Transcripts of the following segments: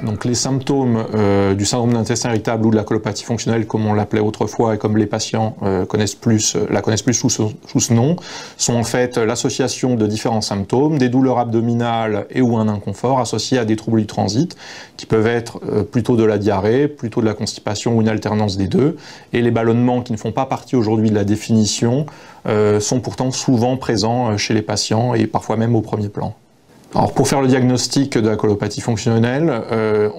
Donc les symptômes du syndrome d'intestin irritable ou de la colopathie fonctionnelle, comme on l'appelait autrefois et comme les patients la connaissent plus sous ce nom, sont en fait l'association de différents symptômes, des douleurs abdominales et ou un inconfort associés à des troubles du transit, qui peuvent être plutôt de la diarrhée, plutôt de la constipation ou une alternance des deux, et les ballonnements qui ne font pas partie aujourd'hui de la définition sont pourtant souvent présents chez les patients et parfois même au premier plan. Alors pour faire le diagnostic de la colopathie fonctionnelle,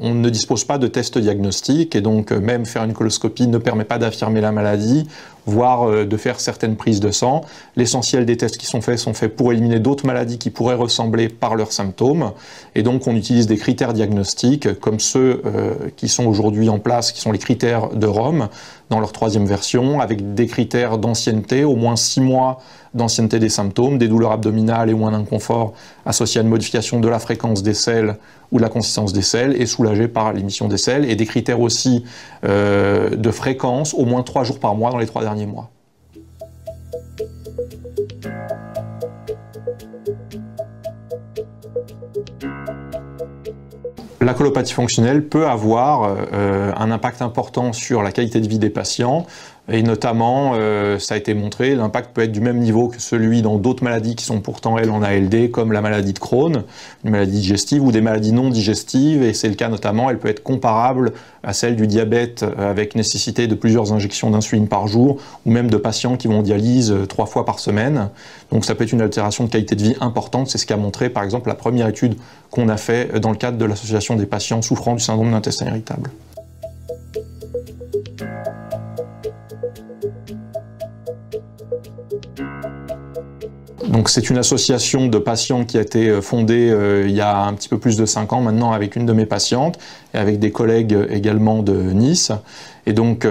on ne dispose pas de test diagnostique et donc même faire une coloscopie ne permet pas d'affirmer la maladie, voire de faire certaines prises de sang. L'essentiel des tests qui sont faits pour éliminer d'autres maladies qui pourraient ressembler par leurs symptômes. Et donc on utilise des critères diagnostiques comme ceux qui sont aujourd'hui en place, qui sont les critères de Rome, dans leur 3e version, avec des critères d'ancienneté, au moins 6 mois d'ancienneté des symptômes, des douleurs abdominales et ou un inconfort associé à une modification de la fréquence des selles ou de la consistance des selles et soulagé par l'émission des selles, et des critères aussi de fréquence, au moins 3 jours par mois dans les 3 derniers mois. La colopathie fonctionnelle peut avoir un impact important sur la qualité de vie des patients, et notamment, ça a été montré, l'impact peut être du même niveau que celui dans d'autres maladies qui sont pourtant, elles, en ALD, comme la maladie de Crohn, une maladie digestive, ou des maladies non digestives, et c'est le cas notamment, elle peut être comparable à celle du diabète avec nécessité de plusieurs injections d'insuline par jour, ou même de patients qui vont en dialyse 3 fois par semaine. Donc ça peut être une altération de qualité de vie importante, c'est ce qu'a montré par exemple la première étude qu'on a fait dans le cadre de l'association des patients souffrant du syndrome d'intestin irritable. Donc c'est une association de patients qui a été fondée il y a un petit peu plus de 5 ans maintenant avec une de mes patientes et avec des collègues également de Nice. Et donc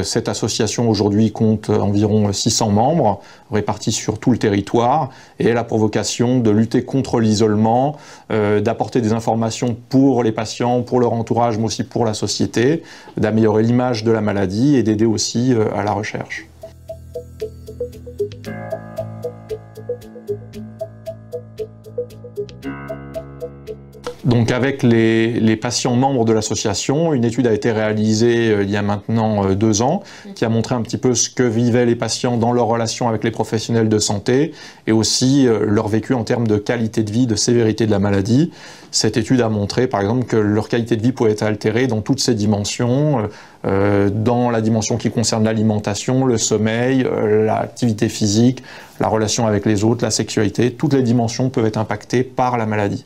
cette association aujourd'hui compte environ 600 membres répartis sur tout le territoire et elle a pour vocation de lutter contre l'isolement, d'apporter des informations pour les patients, pour leur entourage, mais aussi pour la société, d'améliorer l'image de la maladie et d'aider aussi à la recherche. Donc avec les patients membres de l'association, une étude a été réalisée il y a maintenant 2 ans, qui a montré un petit peu ce que vivaient les patients dans leur relation avec les professionnels de santé et aussi leur vécu en termes de qualité de vie, de sévérité de la maladie. Cette étude a montré par exemple que leur qualité de vie pouvait être altérée dans toutes ces dimensions, dans la dimension qui concerne l'alimentation, le sommeil, l'activité physique, la relation avec les autres, la sexualité, toutes les dimensions peuvent être impactées par la maladie.